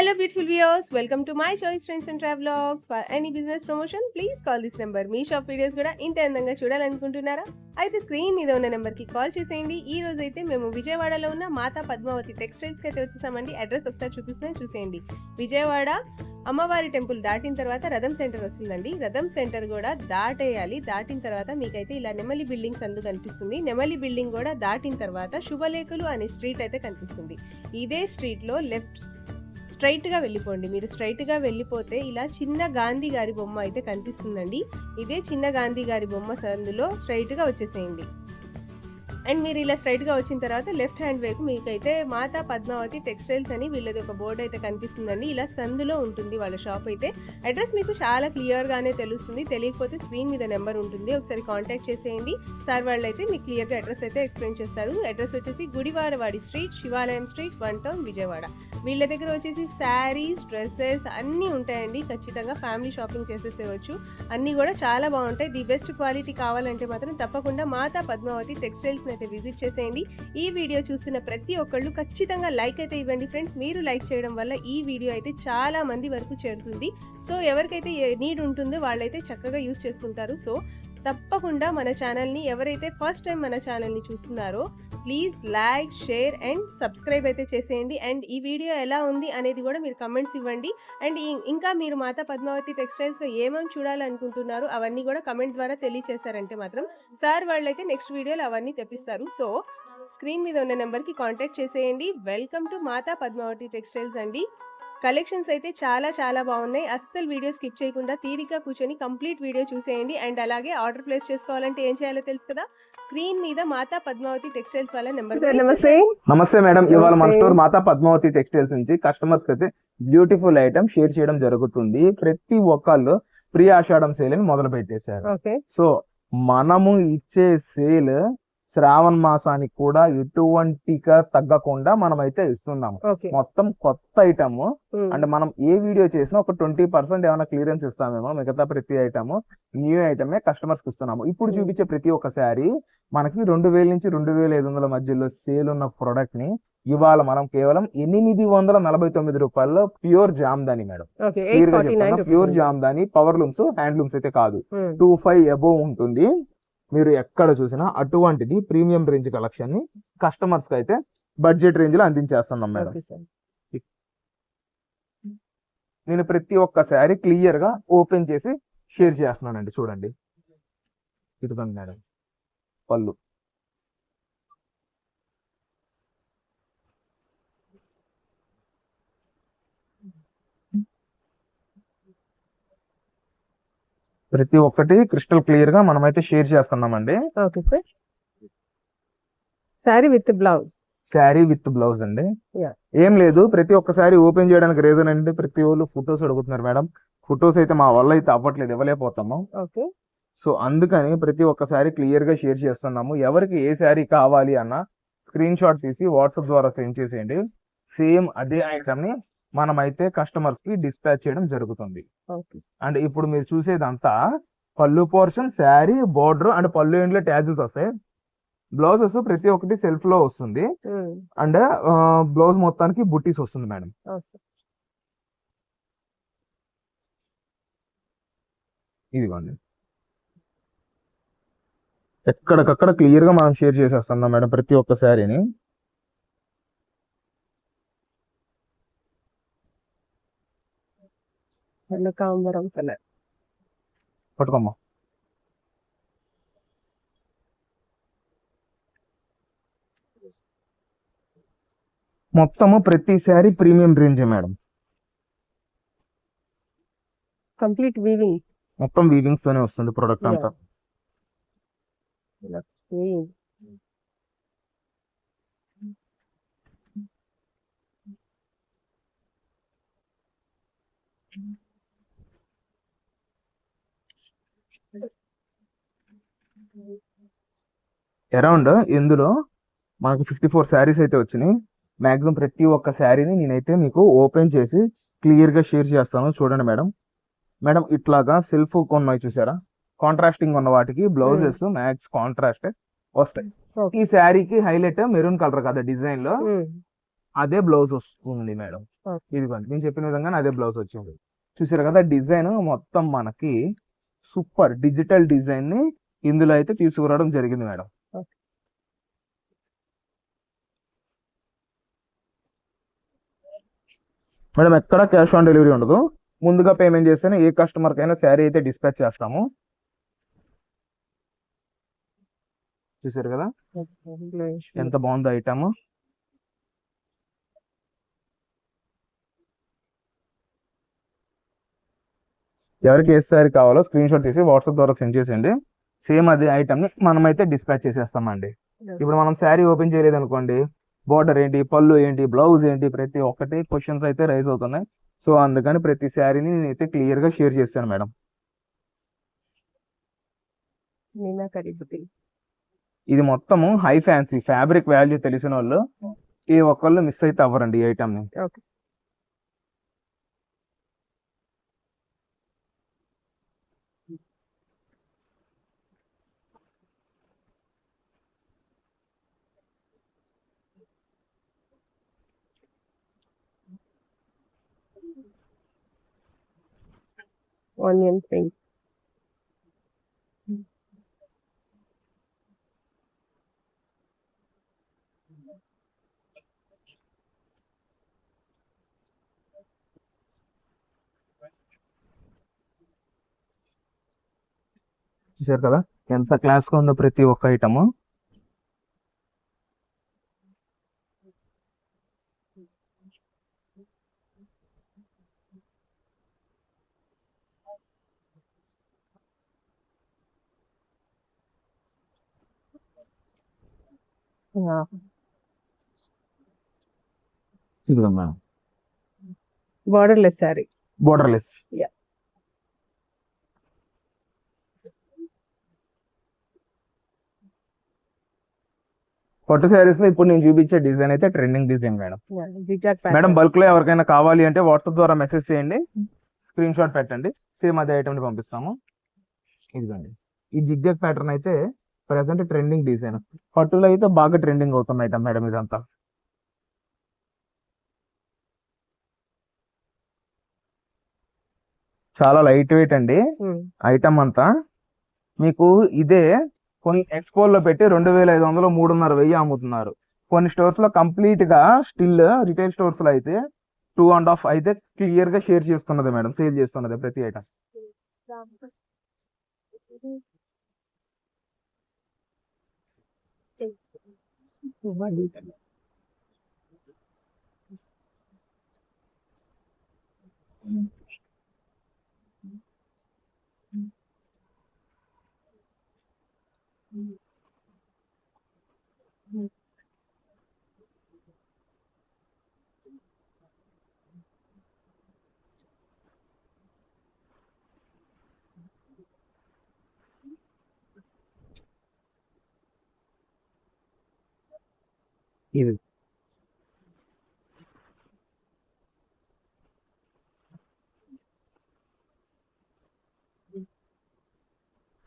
Hello beautiful viewers, welcome to my choice trends and travelogs. For any business promotion, please call this number. Me shop videos కూడా ఇంత అందంగా చూడాలనుకుంటున్నారా? అయితే screen మీద ఉన్న number కి call చేసేయండి. ఈ రోజు అయితే మేము విజయవాడలో ఉన్న మాతా పద్మావతి టెక్స్టైల్స్ కి అయితే వచ్చేసామండి. అడ్రస్ ఒకసారి చూపిస్తున్నాను చూసేయండి. విజయవాడ అమ్మవారి టెంపుల్ దాటిన తర్వాత రథం సెంటర్ వస్తుందండి. రథం సెంటర్ కూడా దాటేయాలి. దాటిన తర్వాత మీకైతే ఇలా నెమలి బిల్డింగ్స్ అందు కనిపిస్తుంది. నెమలి బిల్డింగ్ కూడా దాటిన తర్వాత శుభలేఖలు అనే స్ట్రీట్ అయితే కనిపిస్తుంది. ఇదే స్ట్రీట్ లో లెఫ్ట్ స్ట్రైట్గా వెళ్ళిపోండి. మీరు స్ట్రైట్గా వెళ్ళిపోతే ఇలా చిన్న గాంధీ గారి బొమ్మ అయితే కనిపిస్తుందండి. ఇదే చిన్న గాంధీ గారి బొమ్మ సందులో స్ట్రైట్గా వచ్చేసేయండి. అండ్ మీరు ఇలా స్ట్రైట్గా వచ్చిన తర్వాత లెఫ్ట్ హ్యాండ్ వైపు మీకైతే మాతా పద్మావతి టెక్స్టైల్స్ అని వీళ్ళది ఒక బోర్డు అయితే కనిపిస్తుందండి. ఇలా సందులో ఉంటుంది వాళ్ళ షాప్ అయితే. అడ్రస్ మీకు చాలా క్లియర్గానే తెలుస్తుంది. తెలియకపోతే స్క్రీన్ మీద నెంబర్ ఉంటుంది, ఒకసారి కాంటాక్ట్ చేసేయండి. సార్ వాళ్ళు అయితే మీకు క్లియర్గా అడ్రస్ అయితే ఎక్స్ప్లెయిన్ చేస్తారు. అడ్రస్ వచ్చేసి గుడివారవాడి స్ట్రీట్, శివాలయం స్ట్రీట్, 1 టౌన్, విజయవాడ. వీళ్ళ దగ్గర వచ్చేసి శారీస్, డ్రెస్సెస్ అన్నీ ఉంటాయండి. ఖచ్చితంగా ఫ్యామిలీ షాపింగ్ చేసేసేవచ్చు. అన్నీ కూడా చాలా బాగుంటాయి. ది బెస్ట్ క్వాలిటీ కావాలంటే మాత్రం తప్పకుండా మాతా పద్మావతి టెక్స్టైల్స్ అయితే విజిట్ చేసేయండి. ఈ వీడియో చూస్తున్న ప్రతి ఒక్కళ్ళు ఖచ్చితంగా లైక్ అయితే ఇవ్వండి ఫ్రెండ్స్. మీరు లైక్ చేయడం వల్ల ఈ వీడియో అయితే చాలా మంది వరకు చేరుతుంది. సో ఎవరికైతే నీడ్ ఉంటుందో వాళ్ళైతే చక్కగా యూస్ చేసుకుంటారు. సో తప్పకుండా మన ఛానల్ని ఎవరైతే ఫస్ట్ టైం మన ఛానల్ని చూస్తున్నారో please like, share and subscribe అయితే చేసేయండి. అండ్ ఈ వీడియో ఎలా ఉంది అనేది కూడా మీరు కమెంట్స్ ఇవ్వండి. అండ్ ఇంకా మీరు మాతా పద్మావతి టెక్స్టైల్స్లో ఏమేమి చూడాలనుకుంటున్నారో అవన్నీ కూడా కమెంట్ ద్వారా తెలియచేశారంటే మాత్రం సార్ వాళ్ళైతే నెక్స్ట్ వీడియోలో అవన్నీ తెప్పిస్తారు. సో స్క్రీన్ మీద ఉన్న నెంబర్కి కాంటాక్ట్ చేసేయండి. Welcome to Mata Padmavati textiles అండి. కలెక్షన్స్ అయితే చాలా చాలా బాగున్నాయి. అస్సలు వీడియో స్కిప్ చేయకుండా తీరిక కూర్చొని కంప్లీట్ వీడియో చూసేయండి. అండ్ అలాగే ఆర్డర్ ప్లేస్ చేసుకోవాలంటే ఏం చేయాలో తెలుసు కదా, స్క్రీన్ మీద మాతా పద్మావతి టెక్స్టైల్స్ వాళ్ళ నెంబర్. నమస్తే మేడం, ఇవాళ మన స్టోర్ మాతా పద్మావతి టెక్స్టైల్స్ నుంచి కస్టమర్స్ కి అయితే బ్యూటిఫుల్ ఐటమ్ షేర్ చేయడం జరుగుతుంది. ప్రతి ఒక్కళ్ళు ప్రీ ఆషాఢం సేల్ అని మొదలు పెట్టేశారు. సో మనము ఇచ్చే సేల్ శ్రావణ మాసానికి కూడా ఎటువంటిగా తగ్గకుండా మనం అయితే ఇస్తున్నాము. మొత్తం కొత్త ఐటమ్. అంటే మనం ఏ వీడియో చేసినా ఒక 20% ఏమైనా క్లియరెన్స్ ఇస్తామేమో, మిగతా ప్రతి ఐటమ్ న్యూ ఐటమే కస్టమర్స్ కి ఇస్తున్నాము. ఇప్పుడు చూపించే ప్రతి ఒక్క శారీ మనకి 2000 నుంచి 2500 మధ్యలో సేల్ ఉన్న ప్రొడక్ట్ ని ఇవాళ మనం కేవలం 849 రూపాయల్లో ప్యూర్ జామ్దాని మేడం. క్లియర్ గా చెప్తున్నా, pure Jamdani, power looms, hand looms అయితే కాదు. 25 అబోవ్ ఉంటుంది. మీరు ఎక్కడ చూసినా అటువంటిది ప్రీమియం రేంజ్ కలెక్షన్ ని కస్టమర్స్ కి అయితే బడ్జెట్ రేంజ్ లో అందించేస్తున్నాం మేడం. నేను ప్రతి ఒక్క శారీ క్లియర్ గా ఓపెన్ చేసి షేర్ చేస్తున్నానండి. చూడండి, ఇదిగోండి మేడం పళ్ళు. ప్రతి ఒక్కటి క్రిస్టల్ క్లియర్ గా మనమైతే షేర్ చేస్తున్నామండి. Okay sir. Sari with blouse. Sari with blouse అండి. ఏం లేదు, ప్రతి ఒక్క శారీ ఓపెన్ చేయడానికి రీజన్ అంటే ప్రతి వాళ్ళు ఫొటోస్ అడుగుతున్నారు మేడం. ఫొటోస్ అయితే మా వల్ల అయితే అవ్వట్లేదు, ఇవ్వలేకపోతాము. సో అందుకని ప్రతి ఒక్క శారీ క్లియర్ గా షేర్ చేస్తున్నాము. ఎవరికి ఏ శారీ కావాలి అన్న స్క్రీన్ షాట్ తీసి వాట్సాప్ ద్వారా సెండ్ చేసేయండి. సేమ్ అదే ఐటమ్ ని మనమైతే కస్టమర్స్ కి డిస్పాచ్ చేయడం జరుగుతుంది. అండ్ ఇప్పుడు మీరు చూసేదంతా పళ్ళు పోర్షన్, శారీ, బోర్డర్ అండ్ పళ్ళు ఎండ్లో ట్యాజిల్స్ వస్తాయి. బ్లౌజెస్ ప్రతి ఒక్కటి సెల్ఫ్ లో వస్తుంది. అండ్ బ్లౌజ్ మొత్తానికి బుట్టీస్ వస్తుంది మేడం. ఇదిగోండి, ఎక్కడికక్కడ క్లియర్ గా మనం షేర్ చేసేస్తున్నాం మేడం ప్రతి ఒక్క శారీని. పట్టుకోమ్మా. మొత్తము ప్రతి sari premium range madam. Complete weaving, మొత్తం వీవింగ్స్ తోనే వస్తుంది ప్రొడక్ట్ అంతా. అరౌండ్ ఇందులో మనకు 54 శారీస్ అయితే వచ్చినాయి. మాక్సిమం ప్రతి ఒక్క శారీని నేనైతే మీకు ఓపెన్ చేసి క్లియర్ గా షేర్ చేస్తాను. చూడండి మేడం. మేడం ఇట్లాగా సెల్ఫ్ ఉన్నాయి చూసారా, కాంట్రాస్టింగ్ ఉన్న వాటికి బ్లౌజెస్ మ్యాక్స్ కాంట్రాస్ట్ వస్తాయి. ఈ శారీకి హైలైట్ మెరూన్ కలర్ కదా డిజైన్ లో. అదే బ్లౌజ్ వస్తుంది మేడం. ఇదిగోండి నేను చెప్పిన విధంగా అదే బ్లౌజ్ వచ్చింది. చూసారు కదా డిజైన్ మొత్తం మనకి సూపర్ డిజిటల్ డిజైన్ ని ఇందులో అయితే తీసుకురావడం జరిగింది మేడం. మేడం ఎక్కడ క్యాష్ ఆన్ డెలివరీ ఉండదు. ముందుగా పేమెంట్ చేస్తేనే ఏ కస్టమర్ కైనా శారీ అయితే డిస్పాచ్ చేస్తాము. చూసారు కదా ఎంత బాగుందో ఐటమ్. ఎవరికి ఏ శారీ కావాలో స్క్రీన్ షాట్ తీసి వాట్సాప్ ద్వారా సెండ్ చేసేయండి. సేమ్ అదే ఐటమ్ ని మనమైతే డిస్పాచ్ చేసేస్తామండి. ఇప్పుడు మనం శారీ ఓపెన్ చేయలేదు అనుకోండి, బోర్డర్ ఏంటి, పళ్ళు ఏంటి, బ్లౌజ్ ఏంటి, ప్రతి ఒక్కటి క్వశ్చన్స్ అయితే రైజ్ అవుతున్నాయి. సో అందుకని ప్రతి శారీని నేనైతే క్లియర్ గా షేర్ చేస్తాను మేడం. ఇది మొత్తము హై ఫ్యాన్సీ ఫ్యాబ్రిక్ వాల్యూ తెలిసిన వాళ్ళు ఏ ఒక్కళ్ళు మిస్ అయితే అవ్వరండి ఈ ఐటమ్ ని. Onion pink. చూసారు కదా ఎంత క్లాస్ గా ఉందో ప్రతి ఒక్క ఐటమ్. ఇదిగో మేడం బార్డర్లెస్ సారీ. బోర్డర్లెస్. పట్టు శారీస్ లో ఇప్పుడు నేను చూపించే డిజైన్ అయితే trending design madam. Madam bulk లో ఎవరికైనా కావాలి అంటే వాట్సాప్ ద్వారా మెసేజ్ చేయండి, స్క్రీన్ షాట్ పెట్టండి, సేమ్ అదే ఐటమ్ ని పంపిస్తాము. ఇదిగోండి ఈ జిగ్జాగ్ ప్యాటర్న్ అయితే ప్రెసెంట్ ట్రెండింగ్ డిజైన్. పట్టులో అయితే బాగా ట్రెండింగ్ అవుతుంది ఐటమ్ మేడం ఇదంతా. చాలా లైట్ వెయిట్ అండి ఐటమ్ అంతా. మీకు ఇదే కొన్ని ఎక్స్పోలో పెట్టి 2500 3,500 అమ్ముతున్నారు. కొన్ని స్టోర్స్ లో కంప్లీట్ గా స్టిల్ రిటైల్ స్టోర్స్ లో అయితే 2.5 అయితే క్లియర్ గా షేర్ చేస్తున్నది మేడం, సేల్ చేస్తున్నది ప్రతి ఐటమ్. ఇది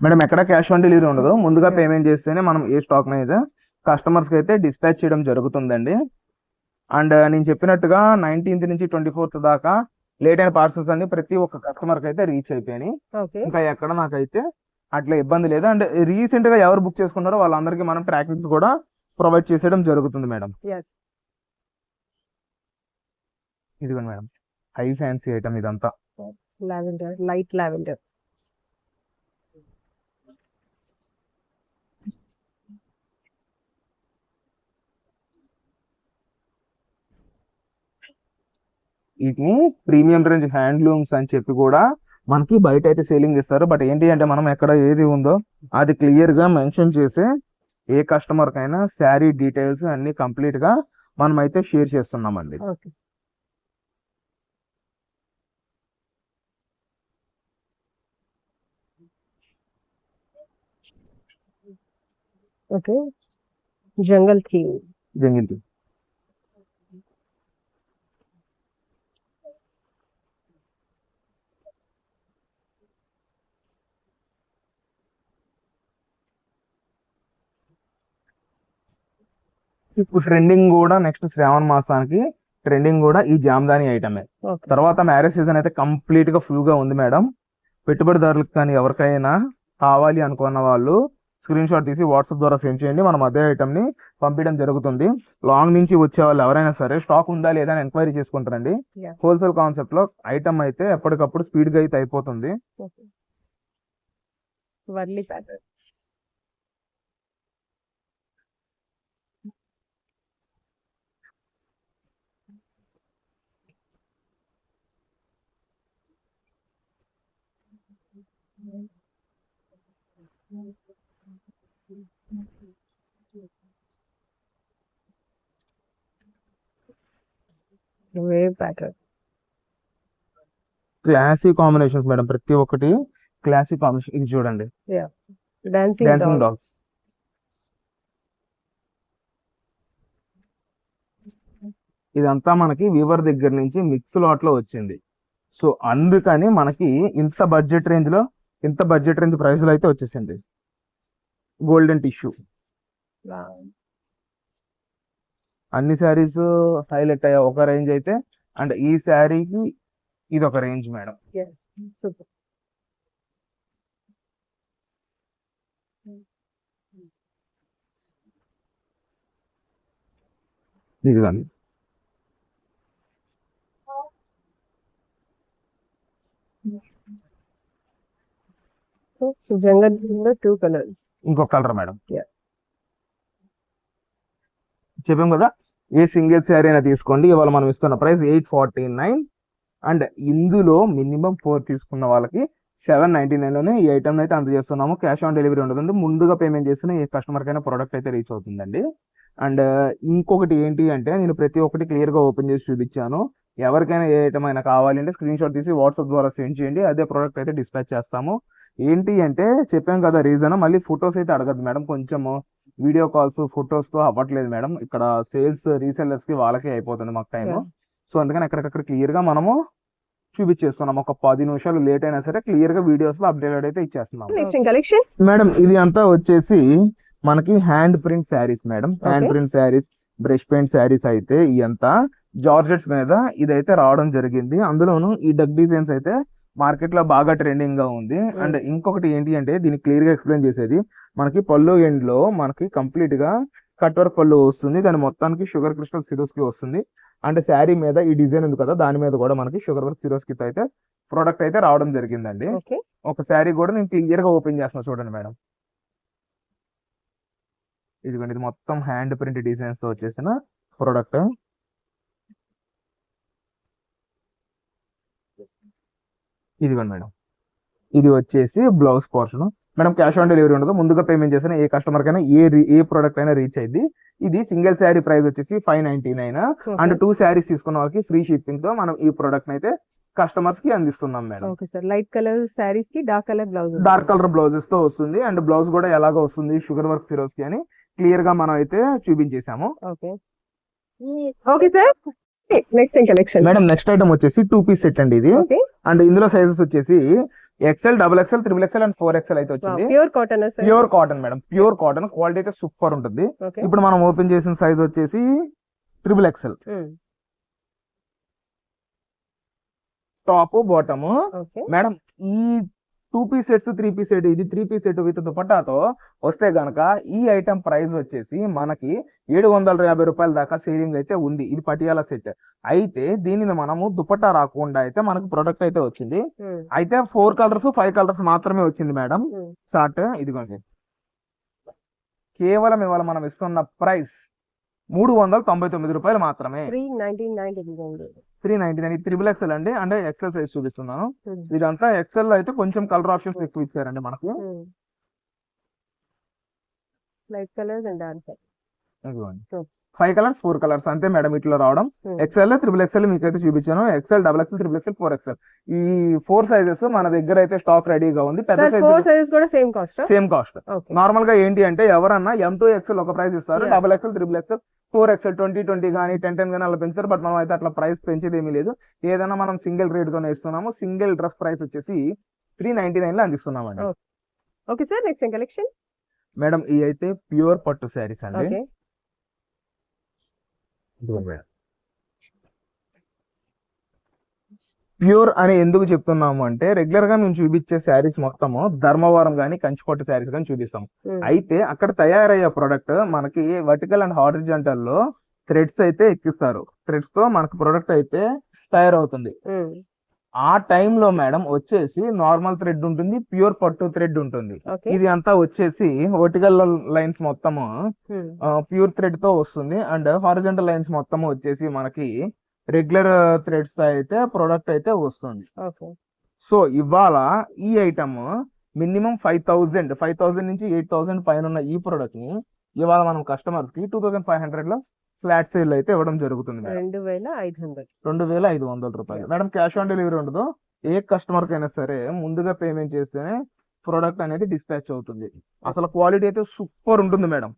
మేడం ఎక్కడ క్యాష్ ఆన్ డెలివరీ ఉండదు. ముందుగా పేమెంట్ చేస్తేనే మనం ఏ స్టాక్ అయితే కస్టమర్స్ కి అయితే డిస్పాచ్ చేయడం జరుగుతుందండి. అండ్ నేను చెప్పినట్టుగా 19th నుంచి 24th దాకా లేట్ అయిన పార్సల్స్ అన్ని ప్రతి ఒక్క కస్టమర్ కి అయితే రీచ్ అయిపోయినాయి. ఇంకా ఎక్కడ నాకైతే అట్లా ఇబ్బంది లేదు. అండ్ రీసెంట్ గా ఎవరు బుక్ చేసుకున్నారో వాళ్ళందరికీ మనం ట్రాకింగ్స్ కూడా ప్రొవైడ్ చేసేయడం జరుగుతుంది మేడం. ఇదిగోండి మేడం హై ఫ్యాన్సీ ఐటమ్ ఇదంతా. Lavender, light lavender. వీటిని ప్రీమియం రేంజ్ హ్యాండ్లూమ్స్ అని చెప్పి కూడా మనకి బయట అయితే సేలింగ్ ఇస్తారు. బట్ ఏంటి అంటే మనం ఎక్కడ ఏది ఉందో అది క్లియర్ గా మెన్షన్ చేసి ఏ కస్టమర్ కైనా శారీ డీటెయిల్స్ అన్ని కంప్లీట్ గా మనం అయితే షేర్ చేస్తున్నామండి. ఓకే జంగల్ థీమ్. Jungle theme. ఇప్పుడు ట్రెండింగ్ కూడా నెక్స్ట్ శ్రావణ మాసానికి ట్రెండింగ్ కూడా ఈ జామ్దాని ఐటమే. ఓకే తర్వాత మ్యారేజ్ సీజన్ అయితే కంప్లీట్ గా ఫుల్ గా ఉంది మేడం. పెట్టుబడిదారులకు కానీ ఎవరికైనా కావాలి అనుకున్న వాళ్ళు స్క్రీన్ షాట్ తీసి వాట్సాప్ ద్వారా సెండ్ చేయండి. మనం అదే ఐటమ్ ని పంపించడం జరుగుతుంది. లాంగ్ నుంచి వచ్చే వాళ్ళు ఎవరైనా సరే స్టాక్ ఉందా లేదా అని ఎంక్వైరీ చేసుకుంటారండి. Yeah. హోల్సేల్ కాన్సెప్ట్ లో ఐటమ్ అయితే ఎప్పటికప్పుడు స్పీడ్ గా అయితే అయిపోతుంది. Okay whirly pattern. Wave pattern. Classic combinations madam, ప్రతి ఒక్కటి క్లాసిక్ కాంబినేషన్. ఇది చూడండి, డాన్సింగ్ డాన్సింగ్ డాల్స్. ఇదంతా మనకి వీవర్ దగ్గర నుంచి మిక్స్ లాట్ లో వచ్చింది. సో అందుకని మనకి ఇంత బడ్జెట్ రేంజ్ ప్రైస్ లో అయితే వచ్చేసింది. గోల్డెన్ టిష్యూ అన్ని శారీస్ హైలైట్ అయ్యా ఒక రేంజ్ అయితే, అండ్ ఈ శారీకి ఇది ఒక రేంజ్ మేడం. సూపర్. ఇది కానీ సుజంగా 2 కలర్స్. ఇంకొక కలర్ మేడం. Yeah. చెప్పాం కదా, ఏ సింగిల్ శారీ అయినా తీసుకోండి. ఇవాళ మనం ఇస్తున్న ప్రైస్ 849. అండ్ ఇందులో మినిమం 4 తీసుకున్న వాళ్ళకి 799 లోనే ఈ ఐటమ్ అయితే అందజేస్తున్నాము. క్యాష్ ఆన్ డెలివరీ ఉండదు. ముందుగా పేమెంట్ చేసిన ఏ కస్టమర్ కైనా ప్రోడక్ట్ అయితే రీచ్ అవుతుందండి. అండ్ ఇంకొకటి ఏంటి అంటే, నేను ప్రతి ఒక్కటి క్లియర్ గా ఓపెన్ చేసి చూపించాను. ఎవరికైనా ఏ ఐటమ్ అయినా కావాలంటే స్క్రీన్ షాట్ తీసి వాట్సాప్ ద్వారా సెండ్ చేయండి. అదే ప్రోడక్ట్ అయితే డిస్పాచ్ చేస్తాము. ఏంటి అంటే చెప్పాం కదా రీజన్, మళ్ళీ ఫొటోస్ అయితే అడగదు మేడం. కొంచెము వీడియో కాల్స్ ఫొటోస్ తో అవ్వట్లేదు మేడం. ఇక్కడ సేల్స్ రీసెల్లర్స్ కి వాళ్ళకే అయిపోతుంది మాకు టైం. సో అందుకని ఎక్కడికక్కడ క్లియర్ గా మనము చూపించేస్తున్నాం. ఒక 10 నిమిషాలు లేట్ అయినా సరే క్లియర్ గా వీడియోస్ లో అప్డేట్ అయితే ఇచ్చేస్తున్నాం. కలెక్షన్ మేడం ఇది అంతా వచ్చేసి మనకి hand print saris madam. Hand print saris, brush paint saris అయితే ఇదంతా జార్జెట్స్ మీద ఇదైతే రావడం జరిగింది. అందులోను ఈ డక్ డిజైన్స్ అయితే మార్కెట్ లో బాగా ట్రెండింగ్ గా ఉంది. అండ్ ఇంకొకటి ఏంటి అంటే, దీన్ని క్లియర్ గా ఎక్స్ప్లెయిన్ చేసేది, మనకి పళ్ళు ఎండ్ లో మనకి కంప్లీట్ గా కట్ వర్క్ పళ్ళు వస్తుంది. దాని మొత్తానికి షుగర్ క్రిస్టల్ సిరోస్ కి వస్తుంది. అండ్ శారీ మీద ఈ డిజైన్ ఉంది కదా, దాని మీద కూడా మనకి షుగర్ వర్క్ సిరోస్ కి అయితే ప్రోడక్ట్ అయితే రావడం జరిగిందండి. ఒక శారీ కూడా నేను క్లియర్ గా ఓపెన్ చేస్తున్నా చూడండి మేడం. ఇదిగోండి, ఇది మొత్తం హ్యాండ్ ప్రింట్ డిజైన్స్ తో వచ్చేసిన ప్రోడక్ట్. ఇదిగోండి మేడం, ఇది వచ్చేసి blouse portion madam. Cash on delivery ఉండదు. ముందుగా పేమెంట్ చేసిన ఏ కస్టమర్ కైనా ఏ ప్రోడక్ట్ అయినా రీచ్ అయింది. ఇది సింగిల్ శారీ ప్రైస్ వచ్చేసి 599. అండ్ 2 శారీస్ తీసుకున్న వాళ్ళకి ఫ్రీ షిప్పింగ్ తో మనం ఈ ప్రోడక్ట్ అయితే కస్టమర్స్ కి అందిస్తున్నాం madam. Okay sir. Light colour saris కి dark colour blouse, dark colour blouses తో వస్తుంది. అండ్ బ్లౌజ్ కూడా ఎలాగో వస్తుంది షుగర్ వర్క్ సిరోస్ కి అని క్లియర్ గా మనం అయితే చూపించేసాము. Okay sir. Next collection madam, next item వచ్చేసి 2 పీస్ సెట్ అండి ఇది. అండ్ ఇందులో సైజెస్ వచ్చేసి XL, XXL, XXL and 4XL అయితే వచ్చింది. Pure cotton. Pure cotton madam, pure cotton. Quality అయితే సూపర్ ఉంటుంది. ఇప్పుడు మనం ఓపెన్ చేసిన సైజ్ వచ్చేసి XXL. Top bottom madam. ఈ 2 పీస్ సెట్స్ 3 పీస్ సెట్, ఇది 3 పీస్ సెట్ విత్ దుపట్టాతో వస్తే గనక ఈ ఐటమ్ ప్రైస్ వచ్చేసి మనకి 750 రూపాయల దాకా సేలింగ్ అయితే ఉంది. ఇది పటియాలా సెట్ అయితే దీనిని మనము దుపట్టా రాకుండా అయితే మనకు ప్రొడక్ట్ అయితే వచ్చింది. అయితే 4 కలర్స్ 5 కలర్స్ మాత్రమే వచ్చింది మేడం. చార్ట్ ఇదిగోండి. కేవలం ఇవాళ మనం ఇస్తున్న ప్రైస్ 399 రూపాయలు మాత్రమే. 399 XXL అండి. అంటే ఎక్సెల్ సైజ్ చూపిస్తున్నాను. ఇదంతా ఎక్సెల్ అయితే కొంచెం కలర్ ఆప్షన్స్ ఎక్కువ ఇచ్చారండి మనకు. Light colours and 5 colours 4 colours అంతే మేడం ఇట్లా రావడం. XL, XXL మీకు అయితే చూపించాను. XL, XXL, XXL, 4XL ఈ 4 సైజెస్ మన దగ్గర అయితే స్టాక్ రెడీగా ఉంది. పెద్ద సైజ్ కూడా సేమ్ కాస్ట్. నార్మల్ గా ఏంటి అంటే ఎవరన్నా M2XL ఒక ప్రైస్ ఇస్తారు, XXL, XXL, 4XL 20 కానీ 10 కానీ అలా పెంచుతారు. బట్ మనం అయితే అట్లా ప్రైస్ పెంచేది ఏమీ లేదు. ఏదైనా మనం సింగిల్ రేట్ తోనే ఇస్తున్నాము. సింగిల్ డ్రెస్ ప్రైస్ వచ్చేసి 399 లో అందిస్తున్నాం అండి. Okay sir. Next collection madam, ఈ అయితే ప్యూర్ పట్టు శారీస్ అండి. ఇదిగోండి మేడం. ప్యూర్ అని ఎందుకు చెప్తున్నాము అంటే రెగ్యులర్ గా మేము చూపించే శారీస్ మొత్తము ధర్మవరం గానీ కంచిపట్టు శారీస్ కానీ చూపిస్తాం. అయితే అక్కడ తయారయ్యే ప్రొడక్ట్ మనకి వర్టికల్ అండ్ హారిజాంటల్ లో థ్రెడ్స్ అయితే ఎక్కిస్తారు. థ్రెడ్స్ తో మనకు ప్రొడక్ట్ అయితే తయారవుతుంది. ఆ టైంలో మేడం వచ్చేసి నార్మల్ థ్రెడ్ ఉంటుంది, ప్యూర్ పట్టు థ్రెడ్ ఉంటుంది. ఇది అంతా వచ్చేసి వర్టికల్ లైన్స్ మొత్తము ప్యూర్ థ్రెడ్ తో వస్తుంది. అండ్ హారిజాంటల్ లైన్స్ మొత్తము వచ్చేసి మనకి రెగ్యులర్ థ్రెడ్స్ తో అయితే ప్రొడక్ట్ అయితే వస్తుంది. సో ఇవాళ ఈ ఐటమ్ మినిమం 5,000 నుంచి 8,000 పైన ఉన్న ఈ ప్రొడక్ట్ ని ఇవాళ మనం కస్టమర్స్ కి 2,500 లో ఫ్లాట్ సేల్ అయితే ఇవ్వడం జరుగుతుంది. 2,500 రూపాయలు మేడం. క్యాష్ ఆన్ డెలివరీ ఉండదు. ఏ కస్టమర్ కైనా సరే ముందుగా పేమెంట్ చేస్తేనే ప్రొడక్ట్ అనేది డిస్పాచ్ అవుతుంది. అసలు క్వాలిటీ అయితే సూపర్ ఉంటుంది మేడం.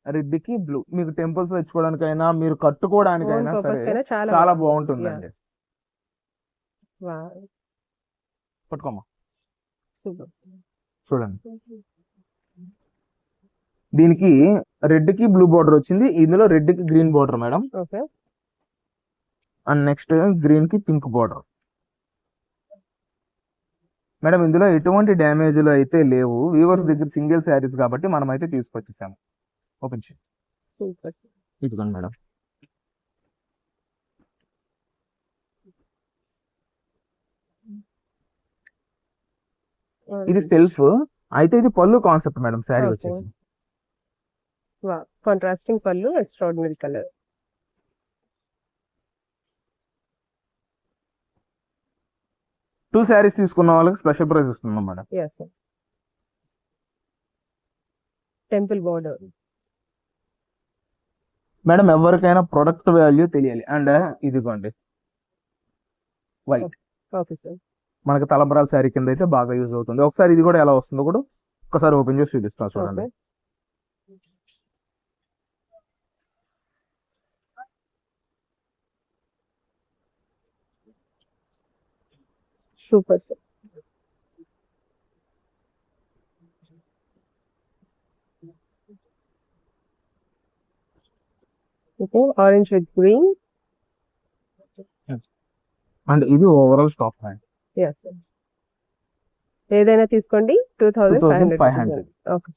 రెడ్ కి బ్లూ మీకు టెంపుల్స్ తెచ్చుకోవడానికైనా మీరు కట్టుకోవడానికైనా సరే చాలా బాగుంటుందండి. పట్టుకోమా చూడండి. దీనికి రెడ్ కి బ్లూ బోర్డర్ వచ్చింది. ఇందులో రెడ్ కి green border madam. And next green కి పింక్ బోర్డర్ మేడం. ఇందులో ఎటువంటి డ్యామేజ్లు అయితే లేవు. వీవర్స్ దగ్గర సింగిల్ శారీస్ కాబట్టి మనం అయితే తీసుకొచ్చేసాము. ఓపెన్ చేయండి. ఇదిగోండి మేడం. ఇది సెల్ఫ్ అయితే ఇది పళ్ళు కాన్సెప్ట్ మేడం. శారీ వచ్చేసి కాంట్రాస్టింగ్ పళ్ళు, ఎక్స్ట్రాడినరీ కలర్. టూ శారీస్ తీసుకున్న వాళ్ళకి స్పెషల్ ప్రైస్ ఇస్తున్నాం మేడం. Temple border madam. ఎవరికైనా ప్రొడక్ట్ వాల్యూ తెలియాలి. అండ్ ఇదిగోండి వైట్ మనకి తలంబరాల శారీ కింద అయితే బాగా యూజ్ అవుతుంది. ఒకసారి ఇది కూడా ఎలా వస్తుందో కూడా ఒకసారి ఓపెన్ చేసి చూపిస్తా చూడండి. Super. Orange with green. And ఇది ఓవరాల్ స్టాక్ హ్యాండ్. ఏదైనా తీసుకోండి 2,500. ఓకే.